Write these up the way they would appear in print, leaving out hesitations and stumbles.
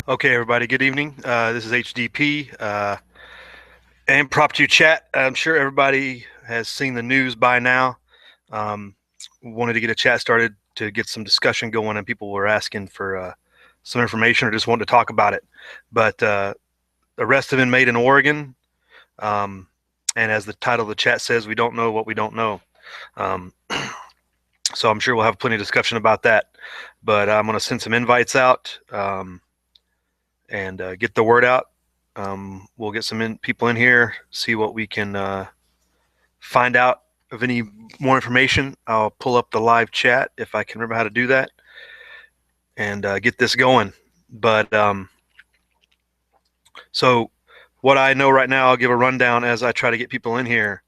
Okay, everybody, good evening. This is HDP, Impromptu Chat. I'm sure everybody has seen the news by now. Um, Wanted to get a chat started to get some discussion going, and people were asking for some information or just wanted to talk about it. But arrests have been made in Oregon, um, and as the title of the chat says, we don't know what we don't know. Um, so I'm sure we'll have plenty of discussion about that. But I'm going to send some invites out. And get the word out. We'll get some people in here, see what we can find out of any more information. I'll pull up the live chat if I can remember how to do that and get this going. But so what I know right now, I'll give a rundown as I try to get people in here.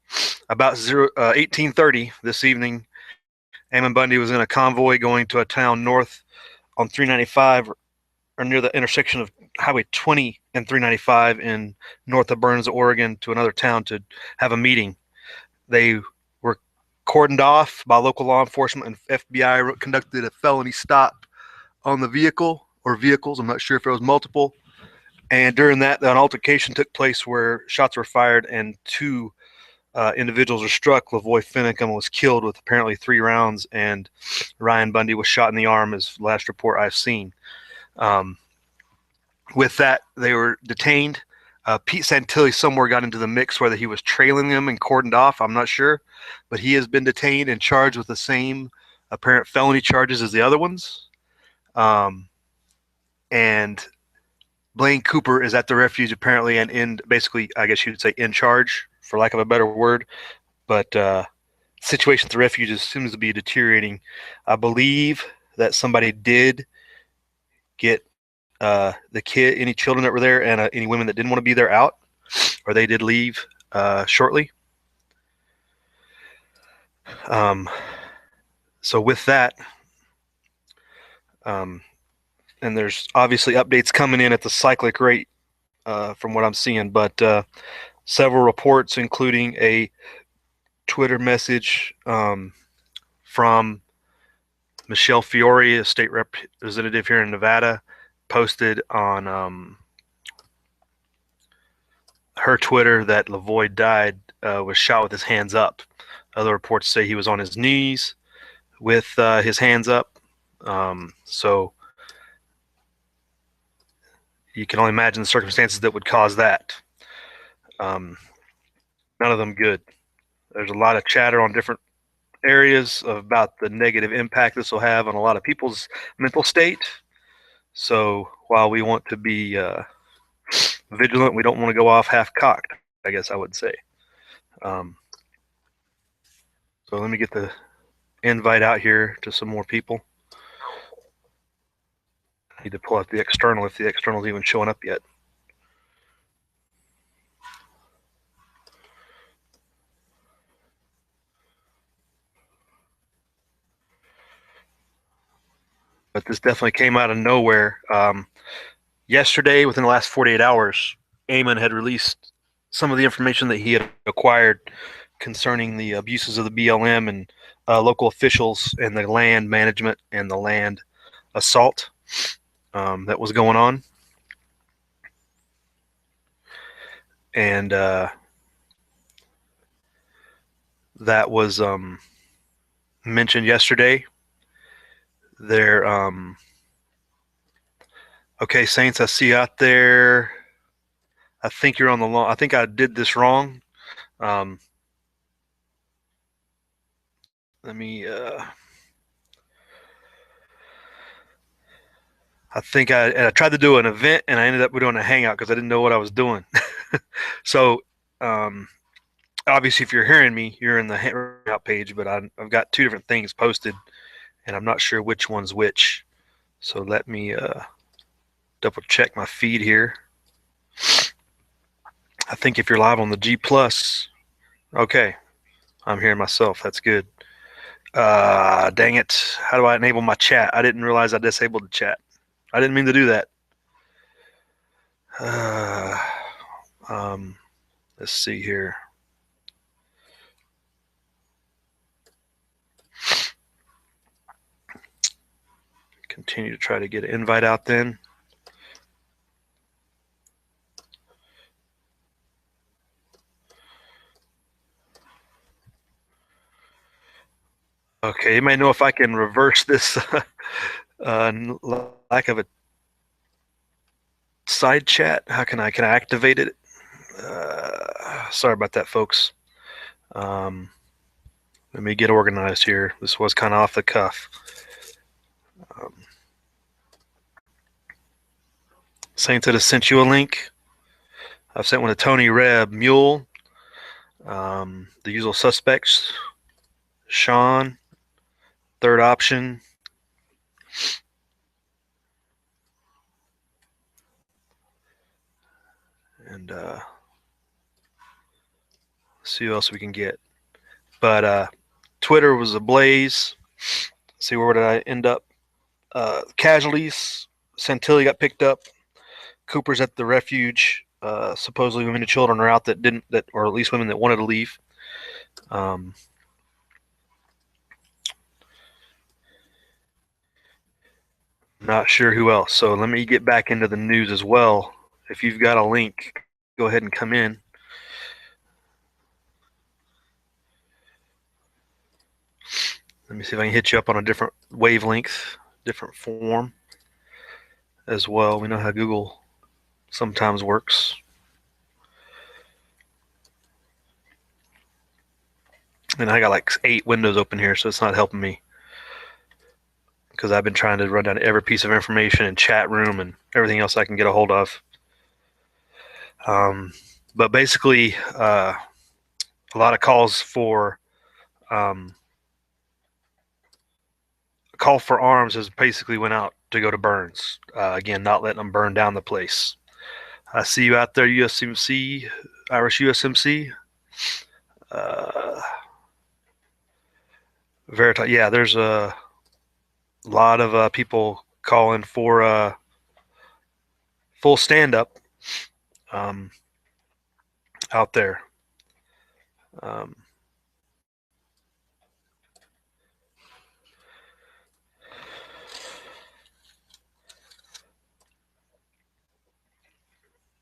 About 1830 this evening, Ammon Bundy was in a convoy going to a town north on 395 or near the intersection of Highway 20 and 395 in north of Burns, Oregon, to another town to have a meeting. They were cordoned off by local law enforcement, and FBI conducted a felony stop on the vehicle or vehicles. I'm not sure if it was multiple. And during that, an altercation took place where shots were fired and two individuals were struck. Lavoy Finicum was killed with apparently 3 rounds, and Ryan Bundy was shot in the arm, is the last report I've seen. Um, with that, they were detained. Pete Santilli somewhere got into the mix, whether he was trailing them and cordoned off, I'm not sure, but he has been detained and charged with the same apparent felony charges as the other ones. And Blaine Cooper is at the refuge apparently, and basically, I guess you'd say in charge, for lack of a better word. But situation at the refuge seems to be deteriorating. I believe that somebody did get the any children that were there, and any women that didn't want to be there out, or they did leave shortly. Um, so with that, um, and there's obviously updates coming in at the cyclic rate from what I'm seeing, but several reports, including a Twitter message from Michelle Fiore, a state representative here in Nevada, posted on her Twitter that Lavoy died, was shot with his hands up. Other reports say he was on his knees with his hands up. So you can only imagine the circumstances that would cause that. Um, None of them good. There's a lot of chatter on different areas about the negative impact this will have on a lot of people's mental state. So while we want to be vigilant, we don't want to go off half cocked, I guess I would say. Um, so let me get the invite out here to some more people. I need to pull out the external if the external is even showing up yet. But this definitely came out of nowhere. Yesterday, within the last 48 hours, Eamon had released some of the information that he had acquired concerning the abuses of the BLM and local officials and the land management and the land assault that was going on. And that was mentioned yesterday. There, okay, Saints, I see out there. I think you're on the lawn. I think I did this wrong. Um, let me. I think I tried to do an event and I ended up doing a hangout because I didn't know what I was doing. So um, obviously, if you're hearing me, you're in the hangout page, but I've got two different things posted, and I'm not sure which one's which. So let me double check my feed here. I think if you're live on the G Plus, okay, I'm hearing myself. That's good. Dang it! How do I enable my chat? I didn't realize I disabled the chat. I didn't mean to do that. Uh, um, let's see here. Continue to try to get an invite out then. Okay, you may know if I can reverse this lack of a side chat. How can I activate it? Sorry about that, folks. Um, Let me get organized here. This was kind of off the cuff. Um, Saints had sent you a link. I've sent one to Tony Reb, Mule, the usual suspects, Sean, third option, and see who else we can get. But Twitter was ablaze. See, where did I end up? Casualties. Santilli got picked up. Cooper's at the refuge. Supposedly, women and children are out that didn't, or at least women that wanted to leave. Um, Not sure who else. So let me get back into the news as well. If you've got a link, go ahead and come in. Let me see if I can hit you up on a different wavelength, different form as well. We know how Google sometimes works. And I got like 8 windows open here, so it's not helping me because I've been trying to run down every piece of information and chat room and everything else I can get a hold of. But basically, a lot of calls for a call for arms has basically went out to go to Burns. Again, not letting them burn down the place. I see you out there, USMC, Irish USMC. Veritas. Yeah, there's a lot of people calling for full stand up um, out there. Um,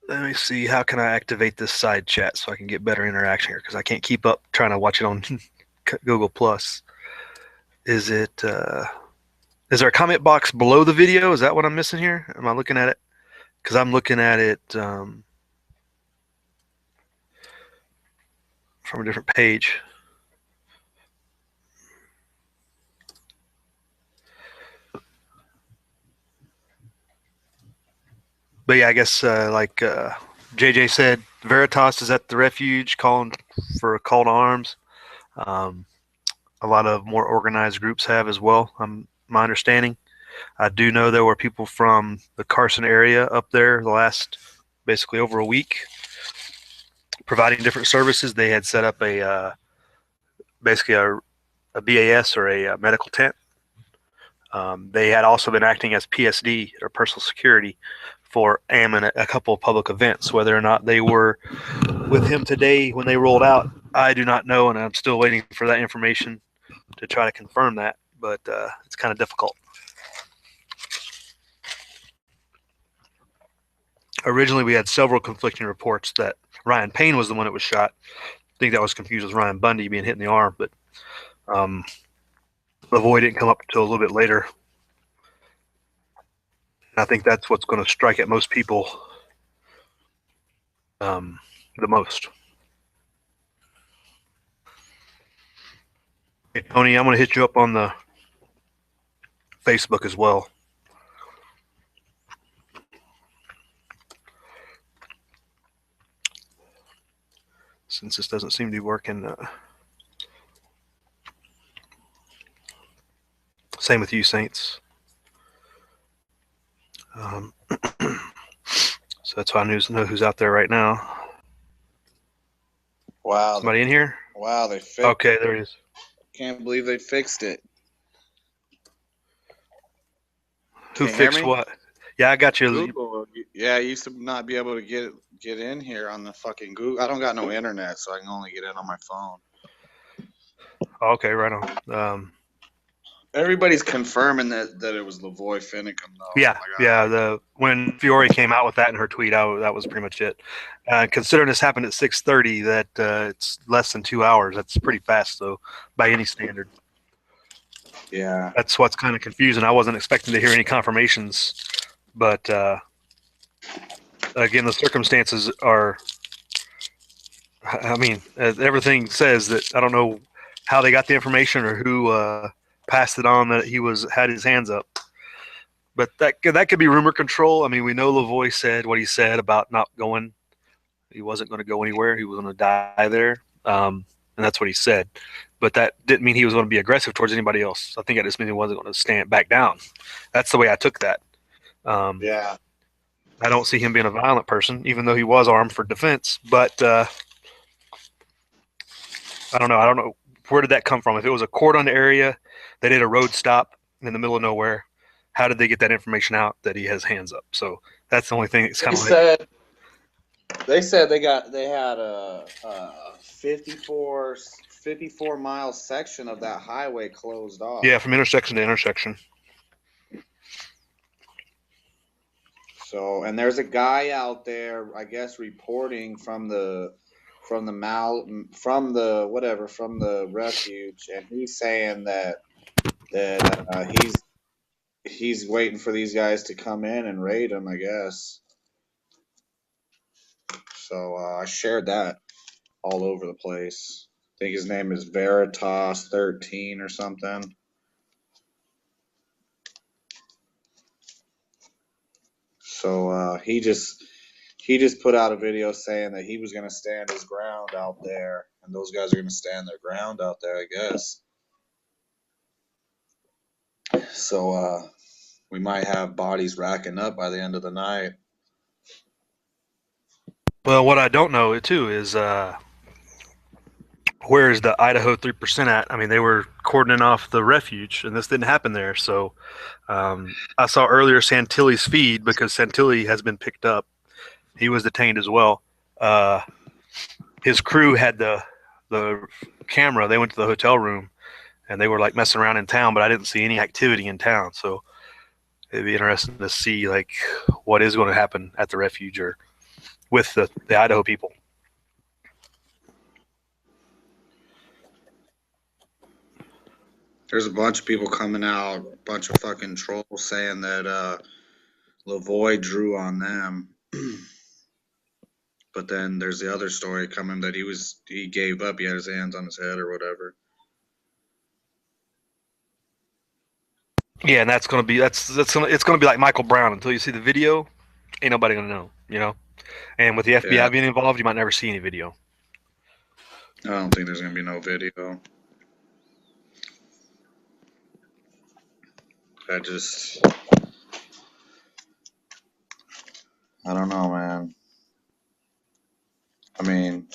Let me see. How can I activate this side chat so I can get better interaction here? Because I can't keep up trying to watch it on Google Plus. Is it? Is there a comment box below the video? Is that what I'm missing here? Am I looking at it? Because I'm looking at it from a different page. But yeah, I guess like JJ said, Veritas is at the refuge calling for a call to arms. Um, a lot of more organized groups have as well. My understanding. I do know there were people from the Carson area up there the last basically over a week providing different services. They had set up basically a BAS or a medical tent. They had also been acting as PSD or personal security for Am and a couple of public events. Whether or not they were with him today when they rolled out, I do not know, and I'm still waiting for that information to try to confirm that. But it's kind of difficult. Originally, we had several conflicting reports that Ryan Payne was the one that was shot. I think that was confused with Ryan Bundy being hit in the arm, but Lavoy didn't come up until a little bit later. And I think that's what's going to strike at most people the most. Hey, Tony, I'm going to hit you up on the Facebook as well. Since this doesn't seem to be working. Same with you, Saints. So that's why I know who's out there right now. Wow. Somebody in here? Wow, they fixed Okay, there he is. Can't believe they fixed it. Who fixed what? Yeah, I got you. Google. Yeah, I used to not be able to get in here on the fucking Google. I don't got no internet, so I can only get in on my phone. Okay, right on. Everybody's confirming that it was Lavoy Finicum, though. Yeah. When Fiore came out with that in her tweet, that was pretty much it. Considering this happened at 6:30, that it's less than 2 hours. That's pretty fast, though, by any standard. Yeah. That's what's kind of confusing. I wasn't expecting to hear any confirmations, but again, the circumstances are. I mean, everything says that I don't know how they got the information or who passed it on that he was had his hands up. But that could be rumor control. I mean, we know Lavoie said what he said about not going. He wasn't going to go anywhere. He was going to die there, and that's what he said. But that didn't mean he was going to be aggressive towards anybody else. I think it just meant he wasn't going to stand back down. That's the way I took that. Um, Yeah. I don't see him being a violent person, even though he was armed for defense. But I don't know. I don't know where did that come from. If it was a cordon area, they did a road stop in the middle of nowhere. How did they get that information out that he has hands up? So that's the only thing. It's kind They of like, said they had a 54 mile section of that highway closed yeah, off. from intersection to intersection. So, and there's a guy out there, I guess, reporting from the whatever from the refuge, and he's saying that he's waiting for these guys to come in and raid him, I guess. So I shared that all over the place. I think his name is Veritas 13 or something. So he just put out a video saying that he was going to stand his ground out there, and those guys are going to stand their ground out there, I guess. So we might have bodies racking up by the end of the night. Well, what I don't know too is where is the Idaho 3% at? I mean, they were cordoning off the refuge, and this didn't happen there. So I saw earlier Santilli's feed because Santilli has been picked up. He was detained as well. Uh, his crew had the camera. They went to the hotel room and they were like messing around in town, but I didn't see any activity in town. So it'd be interesting to see like what is going to happen at the refuge or with the Idaho people. There's a bunch of people coming out, a bunch of fucking trolls saying that Lavoie drew on them. But then there's the other story coming that he gave up, he had his hands on his head or whatever. Yeah, and that's gonna be it's gonna be like Michael Brown until you see the video. Ain't nobody gonna know, you know. And with the FBI Yeah, being involved, you might never see any video. I don't think there's gonna be no video. I just, I don't know, man. I mean,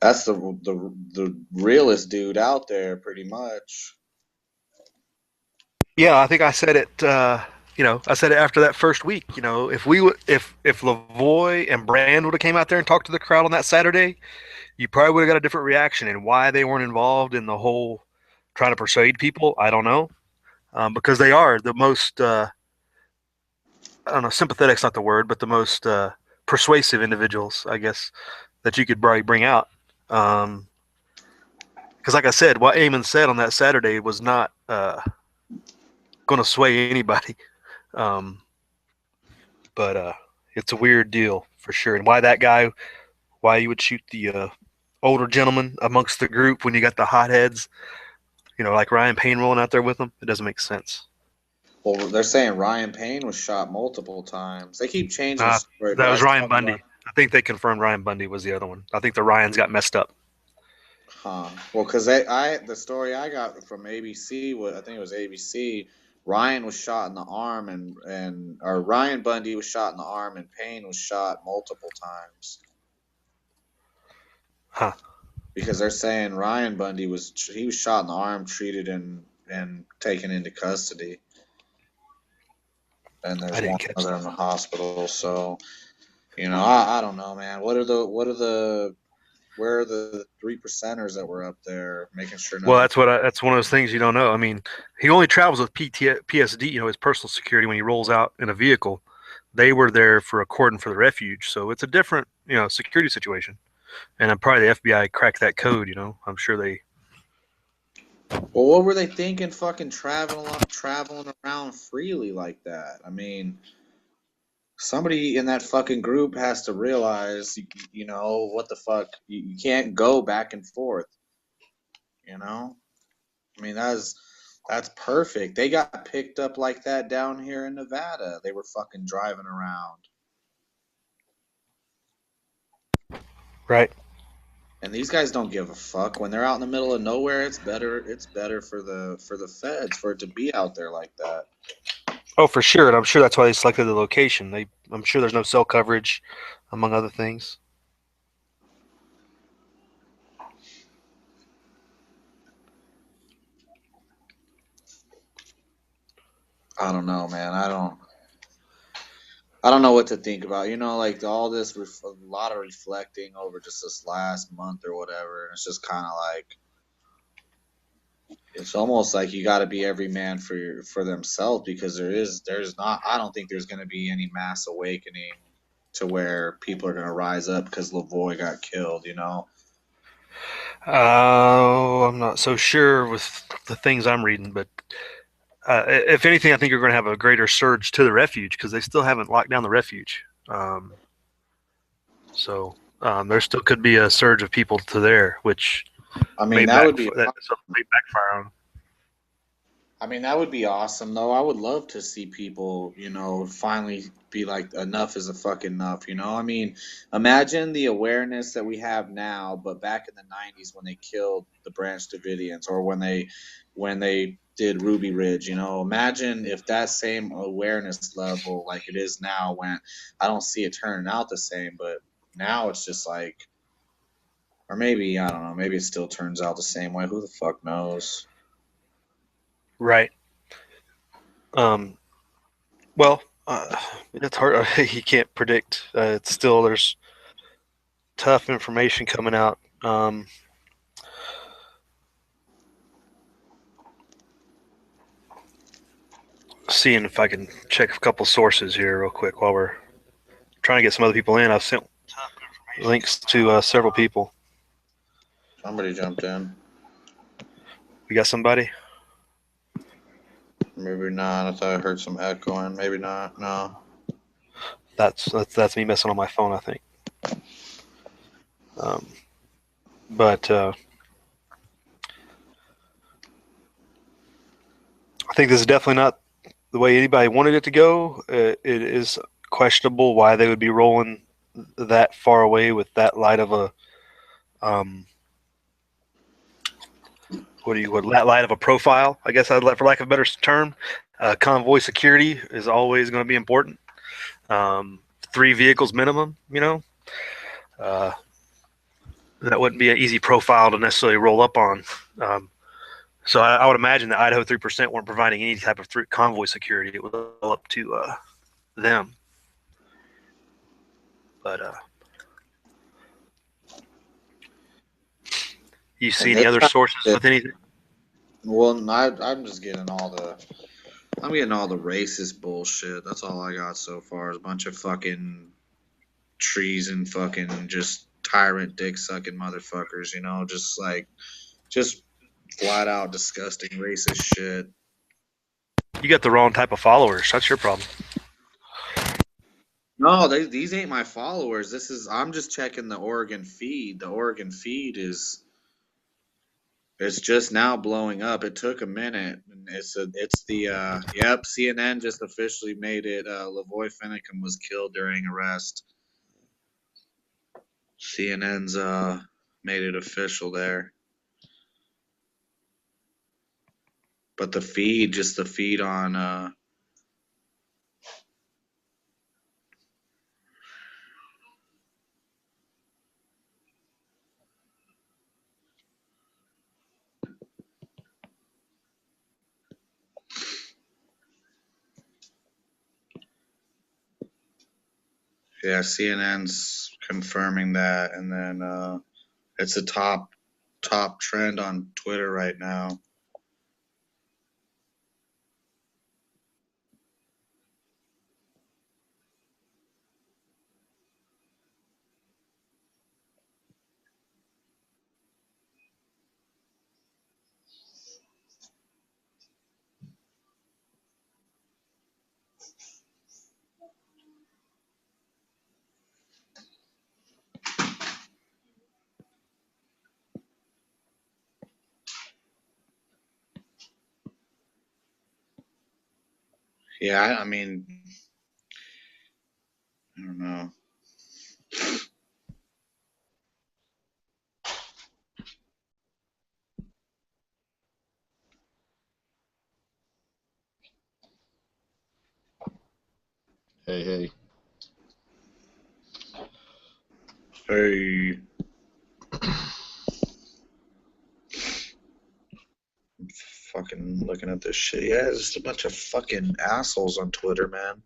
that's the realest dude out there, pretty much. Yeah, I think I said it. I said it after that first week. You know, if Lavoie and Brand would have came out there and talked to the crowd on that Saturday, you probably would have got a different reaction. And why they weren't involved in the whole trying to persuade people, I don't know. Because they are the most, I don't know, sympathetic's not the word, but the most persuasive individuals, I guess, that you could probably bring out. Because, like I said, what Eamon said on that Saturday was not going to sway anybody. Um, but it's a weird deal for sure. And why that guy, why you would shoot the older gentleman amongst the group when you got the hotheads, like Ryan Payne rolling out there with them, it doesn't make sense. Well, they're saying Ryan Payne was shot multiple times. They keep changing the Uh, story, but that I was saw Ryan the Ryan. Bundy. I think they confirmed Ryan Bundy was the other one. I think the Ryans got messed up. Huh. Well, because the story I got from ABC, I think it was ABC. Ryan was shot in the arm, or Ryan Bundy was shot in the arm, and Payne was shot multiple times. Huh. Because they're saying Ryan Bundy was shot in the arm, treated and taken into custody, and I there's didn't one catch other that. in the hospital. So I don't know, man. Where are the 3%ers that were up there making sure Well, nothing? that's one of those things you don't know. I mean, he only travels with PSD, his personal security when he rolls out in a vehicle. They were there for a cordon for the refuge, so it's a different, security situation. And I'm probably the FBI cracked that code. I'm sure they. Well, what were they thinking? Fucking traveling around freely like that. I mean, somebody in that fucking group has to realize, you know, what the fuck. You can't go back and forth. You know. I mean, that's perfect. They got picked up like that down here in Nevada. They were fucking driving around. Right. And these guys don't give a fuck. When they're out in the middle of nowhere, it's better for the feds for it to be out there like that. Oh, for sure, and I'm sure that's why they selected the location. I'm sure there's no cell coverage, among other things. I don't know, man. I don't know what to think about. You know, like all this a lot of reflecting over just this last month or whatever, and it's just kind of like it's almost like you got to be every man for themselves because there's not I don't think there's going to be any mass awakening to where people are going to rise up because Lavoie got killed, you know. I'm not so sure with the things I'm reading, but if anything, I think you're going to have a greater surge to the refuge because they still haven't locked down the refuge. So there still could be a surge of people to there, which I may mean, back that may backfire on. that would be awesome though. I would love to see people, you know, finally be like enough is a fucking enough, you know? I mean, imagine the awareness that we have now, but back in the 90s when they killed the Branch Davidians or when they did Ruby Ridge, you know, imagine if that same awareness level like it is now when I don't see it turning out the same, but now it's just like or maybe I don't know, maybe it still turns out the same way. Who the fuck knows? Right. Um, well, it's hard. You can't predict. It's still there's tough information coming out. Seeing if I can check a couple sources here real quick while we're trying to get some other people in. I've sent links to several people. Somebody jumped in. We got somebody? Maybe not. I thought I heard some echoing. Maybe not. No. That's me messing on my phone, I think. Um, but I think this is definitely not the way anybody wanted it to go. It is questionable why they would be rolling that far away with that light of a um, what that light of a profile. I guess I'd let, for lack of a better term, convoy security is always going to be important. 3 vehicles minimum, you know. Uh, that wouldn't be an easy profile to necessarily roll up on. So I would imagine that Idaho 3% weren't providing any type of convoy security. It was all up to them. But you see And any this other time, sources with anything? well, I'm just getting I'm getting all the racist bullshit. That's all I got so far. Is a bunch of fucking trees and fucking just tyrant dick sucking motherfuckers. You know, just flat out disgusting racist shit. You got the wrong type of followers. That's your problem. No, these ain't my followers. I'm just checking the Oregon feed. The Oregon feed is it's just now blowing up. It took a minute. And it's the yep, CNN just officially made it Lavoy Finicum was killed during arrest. CNN's made it official there. But just the feed on yeah, CNN's confirming that and then it's a top trend on Twitter right now. Yeah, I mean, I don't know. Hey, hey. Hey, fucking looking at this shit. Yeah, it's just a bunch of fucking assholes on Twitter, man.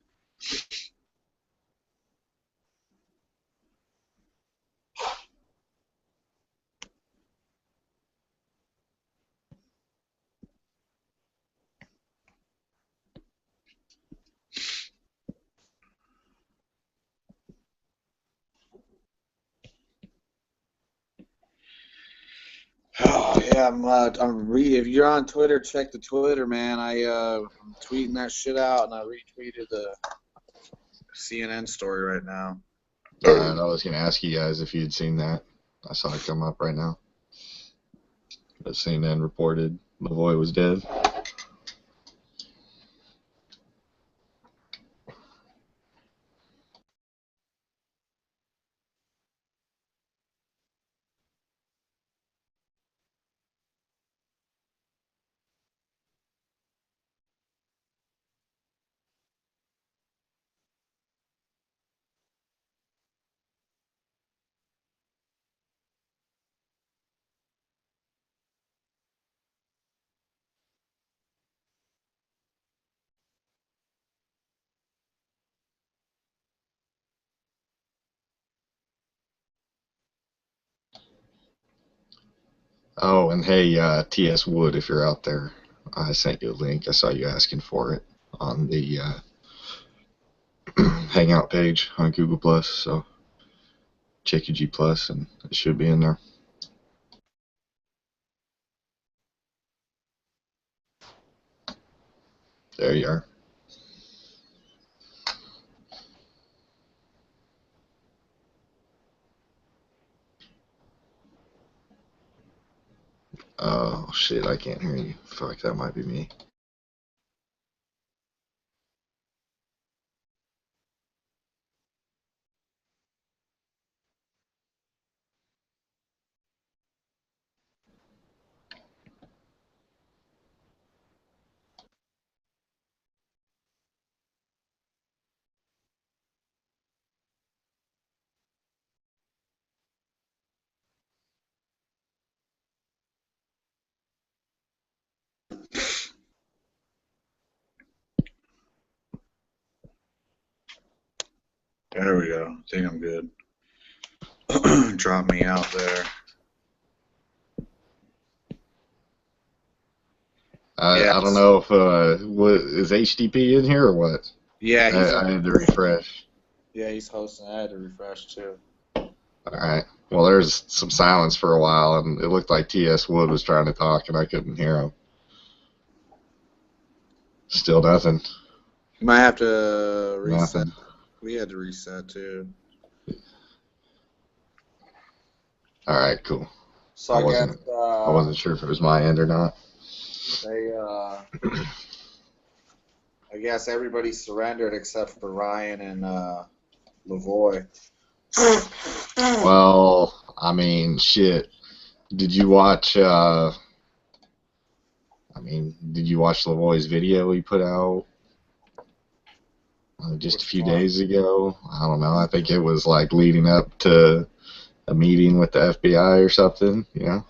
Oh yeah, I'm reading. If you're on Twitter, check the Twitter, man. I'm tweeting that shit out, and I retweeted the CNN story right now. Alright, I was gonna ask you guys if you'd seen that. I saw it come up right now. The CNN reported Lavoie was dead. Oh, and hey, T.S. Wood, if you're out there, I sent you a link. I saw you asking for it on the Hangout page on Google Plus. So check your G Plus, and it should be in there. There you are. Oh shit, I can't hear you. Fuck, that might be me. There we go. I think I'm good. Drop me out there. Yeah, I don't know if what is HTP in here or what. yeah, I need to refresh. he's hosting. I had to refresh too. All right. Well, there's some silence for a while, and it looked like T.S. Wood was trying to talk, and I couldn't hear him. Still nothing. You might have to reset. Nothing. We had to reset too. All right, cool. So I I guess wasn't. I wasn't sure if it was my end or not. they I guess everybody surrendered except for Ryan and Lavoie. Well, I mean, shit. Did you watch? Did you watch Lavoie's video he put out just a Which few one? days ago? I don't know. I think it was like leading up to a meeting with the FBI or something. You know.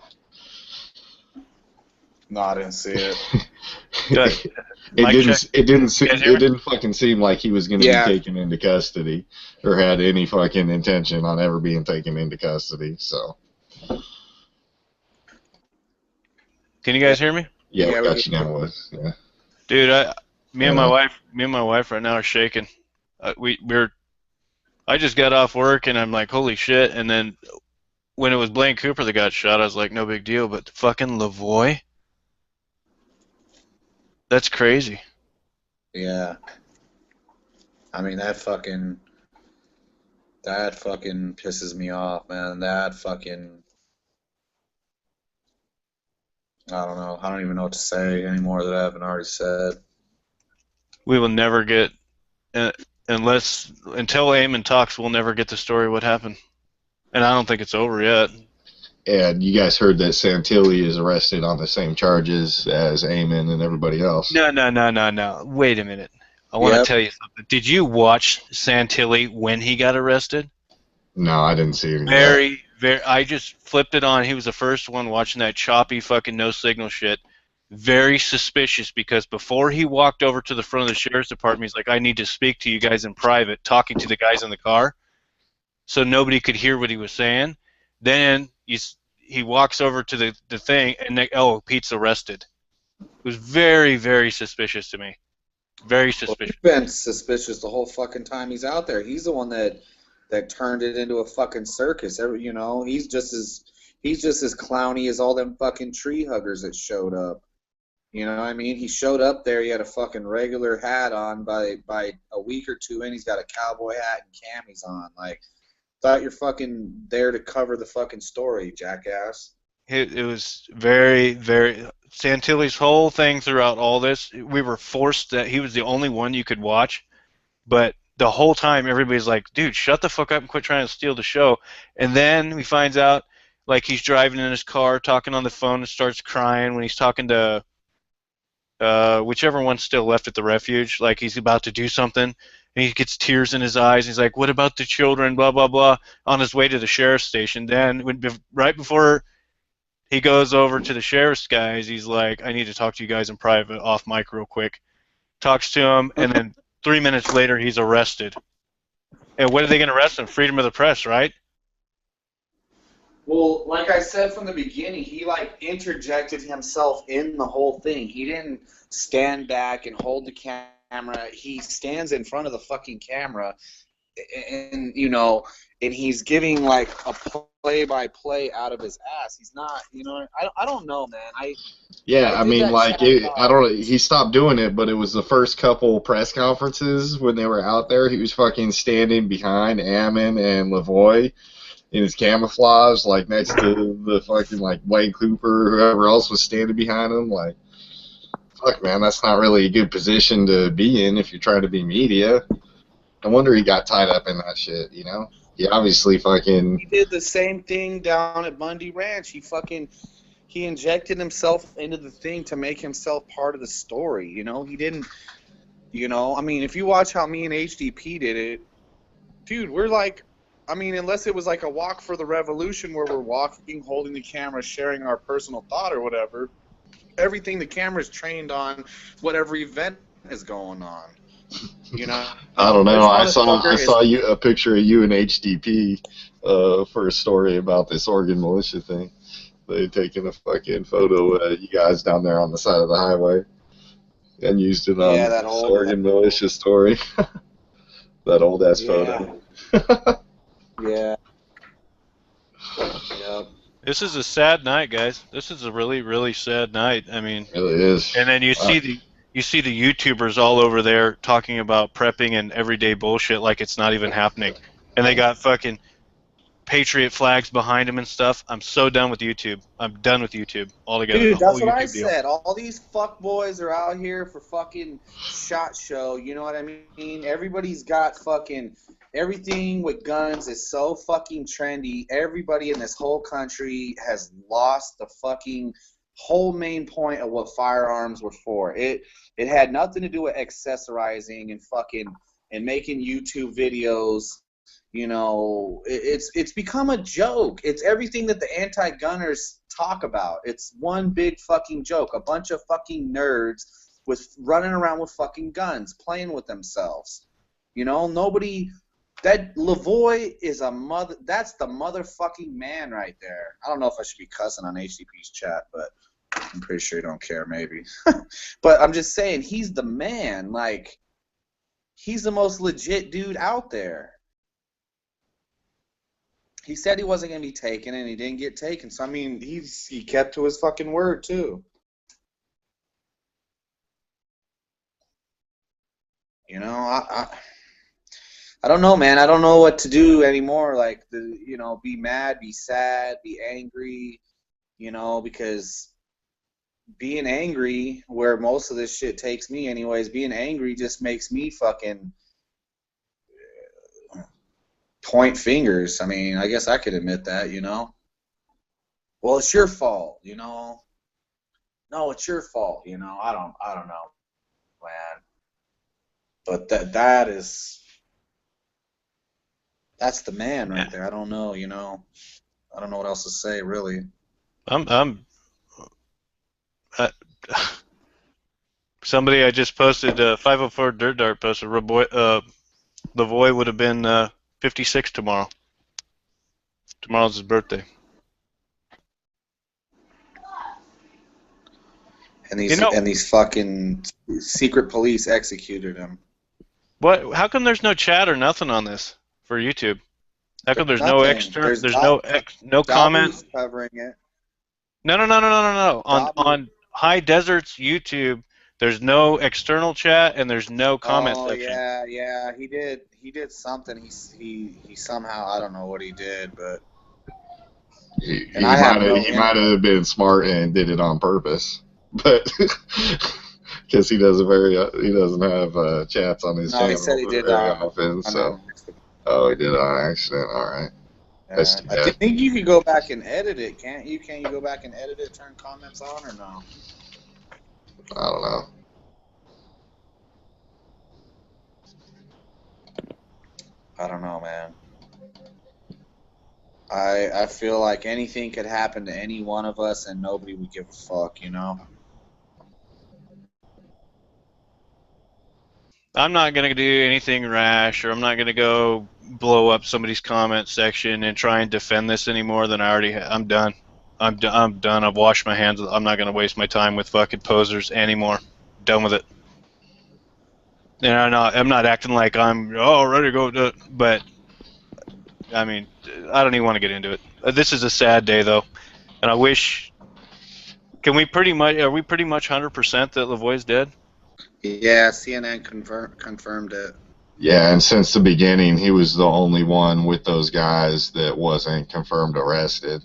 No, I didn't see it. Good. It Mic check. didn't. It didn't. You guys hear It me? didn't fucking seem like he was going to be Yeah, taken into custody, or had any fucking intention on ever being taken into custody. So Can you yeah, guys hear me? yeah, we yeah. got you now, Wes. Yeah. Dude, me and Right my on. wife, right now are shaking. We're. I just got off work and I'm like, holy shit. And then when it was Blaine Cooper that got shot, I was like, no big deal. But fucking Lavoie, that's crazy. Yeah. I mean that fucking pisses me off, man. That fucking I don't know. I don't even know what to say anymore that I haven't already said. We will never get, uh, until Eamon talks, we'll never get the story of what happened. And I don't think it's over yet. And you guys heard that Santilli is arrested on the same charges as Eamon and everybody else. No. Wait a minute. I want to Yep. tell you something. Did you watch Santilli when he got arrested? No, I didn't see any of that. Very. I just flipped it on. He was the first one watching that choppy fucking no signal shit. Very suspicious because before he walked over to the front of the sheriff's department, he's like, I need to speak to you guys in private, talking to the guys in the car. So nobody could hear what he was saying. Then he walks over to the thing, and Pete's arrested. It was very, very suspicious to me. Very Well, suspicious. he's been suspicious the whole fucking time he's out there. He's the one that turned it into a fucking circus. He's just as clowny as all them fucking tree huggers that showed up. You know what I mean? He showed up there. He had a fucking regular hat on. By a week or two in, he's got a cowboy hat and camis on. Like, thought you're fucking there to cover the fucking story, jackass. It was very, very Santilli's whole thing throughout all this. We were forced that he was the only one you could watch, but the whole time everybody's like, "Dude, shut the fuck up and quit trying to steal the show." And then we finds out like he's driving in his car, talking on the phone, and starts crying when he's talking to whichever one's still left at the refuge. Like he's about to do something, and he gets tears in his eyes. He's like, "What about the children?" Blah blah blah. On his way to the sheriff's station, then right before he goes over to the sheriff's guys. He's like, I need to talk to you guys in private, off mic, real quick. Talks to him, and then 3 minutes later, he's arrested. And what are they going to arrest him? Freedom of the press, right? Well, like I said from the beginning, he like interjected himself in the whole thing. He didn't stand back and hold the camera. He stands in front of the fucking camera, and and he's giving like a play-by-play out of his ass. He's not, I don't know, man. Yeah, I I did mean, that like, chat I thought. don't. He stopped doing it, but it was the first couple press conferences when they were out there. He was fucking standing behind Ammon and Lavoie in his camouflage, like next to the fucking like Wade Cooper, or whoever else was standing behind him. Like, fuck, man, that's not really a good position to be in if you're trying to be media. No wonder he got tied up in that shit. He obviously fucking. He did the same thing down at Bundy Ranch. He injected himself into the thing to make himself part of the story. He didn't. I mean, if you watch how me and HDP did it, dude, we're like, I mean, unless it was like a walk for the revolution where we're walking, holding the camera, sharing our personal thought or whatever, everything the camera's trained on, whatever event is going on. I don't know. This I motherfucker saw is. a picture of you and HDP for a story about this Oregon militia thing. They taken a fucking photo of you guys down there on the side of the highway and used it on Yeah, this Oregon militia story. That old ass yeah, photo. yeah, yep. This is a sad night, guys. This is a really, really sad night. I mean, It really is. and then Fuck. you see the YouTubers all over there talking about prepping and everyday bullshit like it's not even happening, and they got fucking patriot flags behind them and stuff. I'm so done with YouTube. I'm done with YouTube altogether. The Dude, whole that's what I YouTube deal. said. All these fuck boys are out here for fucking shot show. You know what I mean? Everybody's got fucking everything with guns is so fucking trendy. Everybody in this whole country has lost the fucking whole main point of what firearms were for. It had nothing to do with accessorizing and fucking and making YouTube videos. It's become a joke. It's everything that the anti-gunners talk about. It's one big fucking joke. A bunch of fucking nerds with running around with fucking guns, playing with themselves. Nobody. That Lavoie is a mother. That's the motherfucking man right there. I don't know if I should be cussing on HDP's chat, but I'm pretty sure you don't care, maybe. But I'm just saying, he's the man. Like, he's the most legit dude out there. He said he wasn't going to be taken, and he didn't get taken. So, I mean, he kept to his fucking word, too. I don't know, man. I don't know what to do anymore. Like, be mad, be sad, be angry, because being angry, where most of this shit takes me anyways, being angry just makes me fucking point fingers. I mean, I guess I could admit that, you know. Well, it's your fault, you know. No, it's your fault, you know. I don't know, man. But that's the man right there. I don't know, you know. I don't know what else to say, really. I'm uh, somebody I just posted 504 Dirt Dart posted Lavoy would have been 56 tomorrow. Tomorrow's his birthday. And You know these fucking secret police executed him. what? How come there's no chat or nothing on this for YouTube? How come there's no Nothing. extra? There's no comment. Dabu's covering it. No. Dabu. On High Desert's YouTube, there's no external chat and there's no comment Oh section. yeah. He did something. He somehow, I don't know what he did, but He I have he might have been smart and did it on purpose, but because he doesn't have chats on his No, he said channel he did very often. So he did it on accident. All right, that's too I bad. think you could go back and edit it, can't you? Can you go back and edit it, turn comments on, or no? I don't know. I don't know, man. I feel like anything could happen to any one of us and nobody would give a fuck, you know? I'm not gonna do anything rash, or I'm not gonna go blow up somebody's comment section and try and defend this any more than I already. I'm done. I'm done. I've washed my hands. I'm not gonna waste my time with fucking posers anymore. Done with it. And I'm not acting like I'm ready to go. But I mean, I don't even want to get into it. This is a sad day though, and I wish. Are we pretty much 100% that Lavoie's dead? Yeah, CNN confirmed it. Yeah, and since the beginning, he was the only one with those guys that wasn't confirmed arrested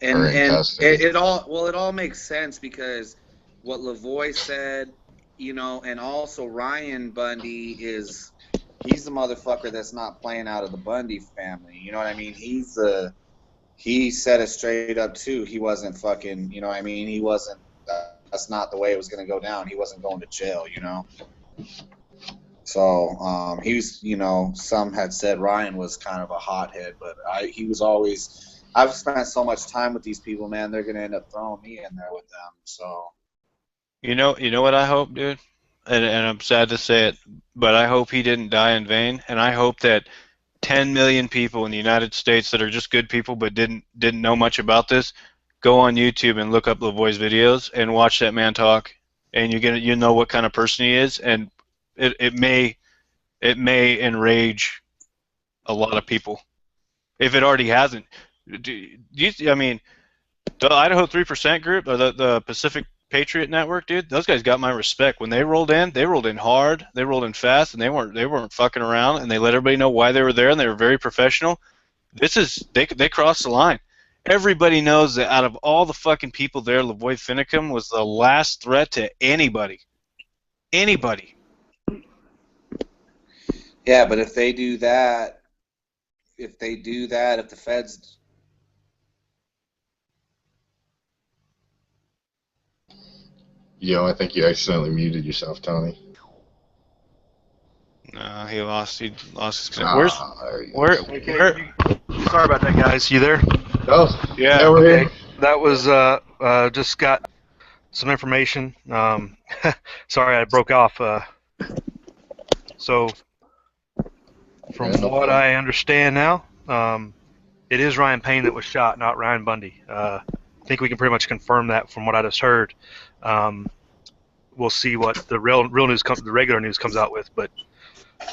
or in And custody. it all makes sense because what Lavoie said, you know, and also Ryan Bundy he's the motherfucker that's not playing out of the Bundy family. You know what I mean? He said it straight up too. He wasn't fucking, you know what I mean? He wasn't. That's not the way it was going to go down. He wasn't going to jail, you know. So he was, you know, some had said Ryan was kind of a hothead, but he was always. I've spent so much time with these people, man. They're going to end up throwing me in there with them. So You know what I hope, dude, and I'm sad to say it, but I hope he didn't die in vain, and I hope that 10 million people in the United States that are just good people but didn't know much about this go on YouTube and look up Lavoie's videos and watch that man talk, and you know what kind of person he is, and it may enrage a lot of people if it already hasn't. I mean, the Idaho 3% group, or the Pacific Patriot Network, dude, those guys got my respect. When they rolled in hard, they rolled in fast, and they weren't fucking around, and they let everybody know why they were there, and they were very professional. They crossed the line. Everybody knows that out of all the fucking people there, Lavoie Finicum was the last threat to anybody. Anybody. yeah, but if they do that, if the feds. I think you accidentally muted yourself, Tony. No, he lost his connection. There you go. Sorry about that, guys. You there? Oh, Yeah. we're Okay. here. That was just got some information. Sorry, I broke off. So, from Yeah, no what problem. I understand now, it is Ryan Payne that was shot, not Ryan Bundy. I think we can pretty much confirm that from what I just heard. We'll see what the real news the regular news comes out with, but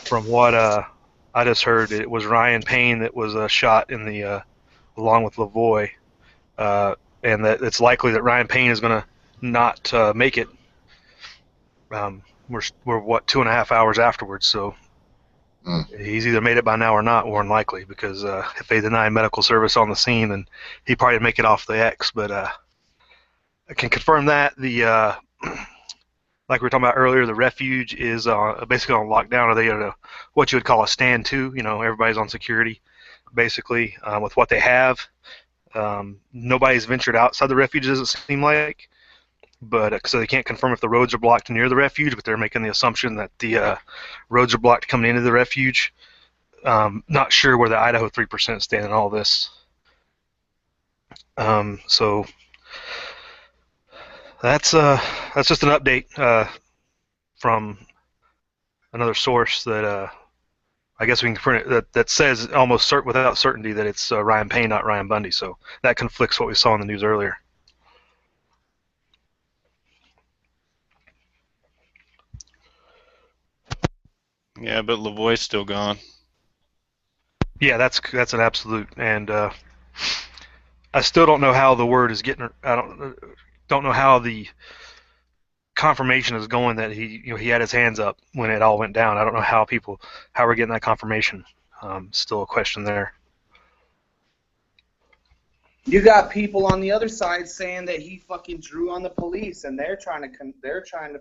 from what I just heard, it was Ryan Payne that was shot in the along with Lavoie, and that it's likely that Ryan Payne is going to not make it. We're what 2.5 hours afterwards, so he's either made it by now or not, more than likely, because if they deny medical service on the scene, then he probably make it off the X. But I can confirm that the like we were talking about earlier, the refuge is basically on lockdown, or they at a what you would call a stand to. Everybody's on security, basically, with what they have. Nobody's ventured outside the refuge, doesn't seem like, but so they can't confirm if the roads are blocked near the refuge, but they're making the assumption that the roads are blocked coming into the refuge. Not sure where the Idaho 3% stand in all this. So that's just an update from another source that I guess we can print it that says almost without certainty that it's Ryan Payne, not Ryan Bundy. So that conflicts what we saw in the news earlier. Yeah, but Lavoie's still gone. Yeah, that's an absolute, and I still don't know how the word is getting. I don't know how the confirmation is going that he had his hands up when it all went down. I don't know how we're getting that confirmation. Still a question there. You got people on the other side saying that he fucking drew on the police, and they're trying to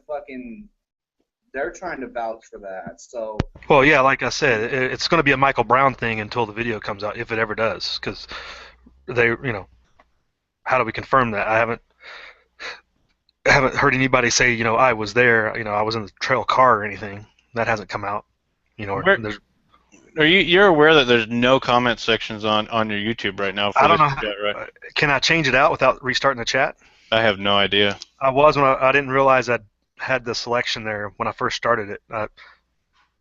vouch for that. So. Well, yeah, like I said, it's going to be a Michael Brown thing until the video comes out, if it ever does, because how do we confirm that? I haven't heard anybody say, I was there, I was in the trail car or anything. That hasn't come out. You're aware that there's no comment sections on your YouTube right now for I don't this know. chat, right? Can I change it out without restarting the chat? I have no idea. I was when I didn't realize I had the selection there when I first started it. I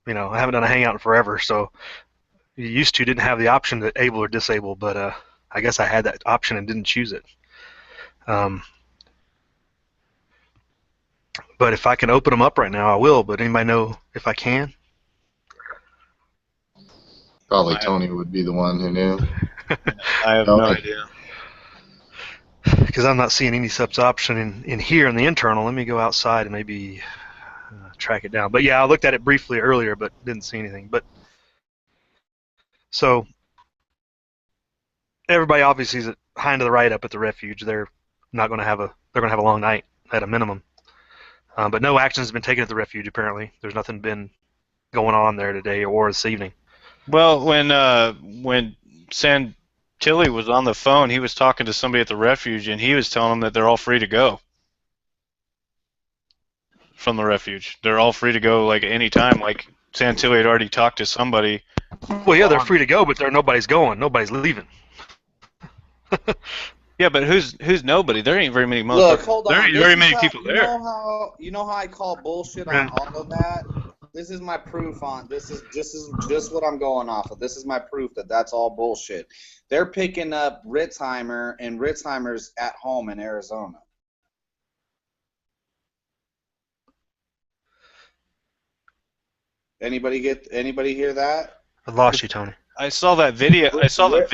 haven't done a Hangout in forever, so you used to didn't have the option to able or disable, but I guess I had that option and didn't choose it. But if I can open them up right now, I will. But anybody know if I can? Probably Tony would be the one who knew. I have no idea. Because I'm not seeing any such option in here in the internal. Let me go outside and maybe track it down. But yeah, I looked at it briefly earlier, but didn't see anything. But so everybody obviously is high and to the right up at the refuge. They're not going to have a long night at a minimum. But no action has been taken at the refuge. Apparently, there's nothing been going on there today or this evening. Well, when Santilli was on the phone, he was talking to somebody at the refuge, and he was telling them that they're all free to go from the refuge. They're all free to go like any time. Like Santilli had already talked to somebody. Well, yeah, they're free to go, but nobody's going. Nobody's leaving. Yeah, but who's nobody? There ain't very many motherfuckers. Look, hold on. There ain't very many people there. You know how I call bullshit on all of that? This is my proof on this is just what I'm going off of. This is my proof that that's all bullshit. They're picking up Ritzheimer, and Ritzheimer's at home in Arizona. Anybody hear that? I lost you, Tony. I saw that video. Ritzheimer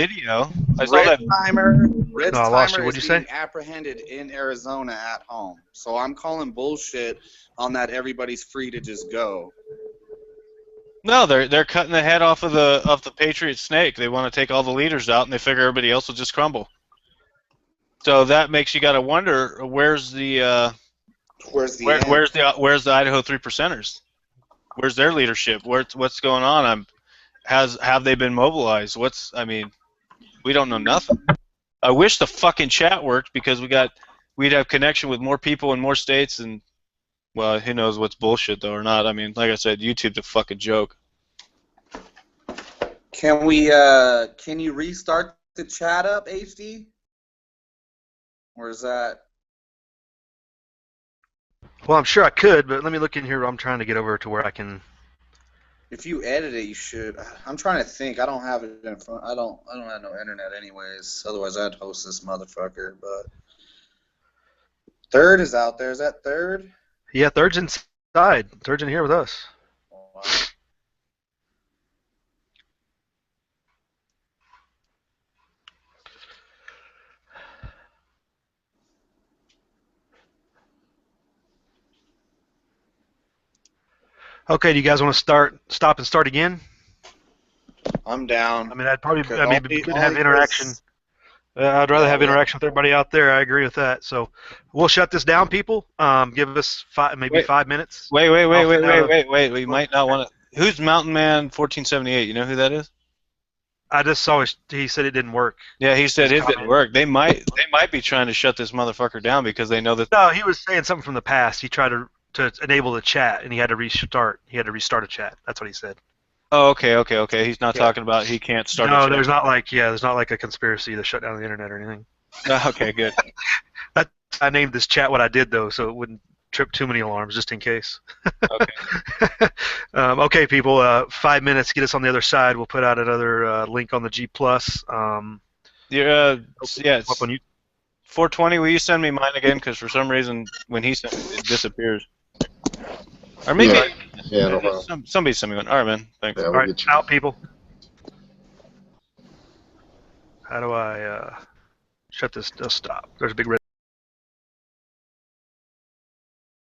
No, I lost you. What'd is you say? being apprehended in Arizona at home. So I'm calling bullshit on that. Everybody's free to just go. No, they're cutting the head off the Patriot snake. They want to take all the leaders out, and they figure everybody else will just crumble. So that makes you got to wonder where's the Idaho 3%ers? Where's their leadership? What's going on? Have they been mobilized? We don't know nothing. I wish the fucking chat worked because we'd have connection with more people in more states, and well, who knows what's bullshit though or not. I mean, like I said, YouTube's a fucking joke. Can you restart the chat up, HD? Or is that? Well, I'm sure I could, but let me look in here. I'm trying to get over to where I can. If you edit it, you should. I'm trying to think. I don't have it in front. I don't have no internet anyways. Otherwise, I'd host this motherfucker. But Third is out there. Is that Third? Yeah, Third's inside. Third's in here with us. Wow. Okay, do you guys want to stop and start again? I'm down. I mean, it'd be good to have interaction. I'd rather Yeah, have we have- interaction with everybody out there. I agree with that. So we'll shut this down, people. Give us maybe Wait. 5 minutes. Wait. I'll send out a- We might not want to. Who's Mountain Man 1478? You know who that is? I just saw he said it didn't work. Yeah, he said His his didn't comment. work. They might be trying to shut this motherfucker down because they know that. No, he was saying something from the past. He tried to enable the chat, and he had to restart. He had to restart a chat. That's what he said. Oh, okay. He's not Yeah. talking about he can't start. No, a there's not like a conspiracy to shut down the internet or anything. Okay, good. I named this chat what I did though, so it wouldn't trip too many alarms, just in case. Okay. Okay, people. 5 minutes. Get us on the other side. We'll put out another link on the G Plus. Yeah, it's Up on you. 420. Will you send me mine again? Because for some reason, when he sends it, it disappears. Or maybe Yeah, no problem. somebody send me one. All right, man. Thanks. Yeah, All we'll right, get you. out, people. How do I shut this? Stop. There's a big red.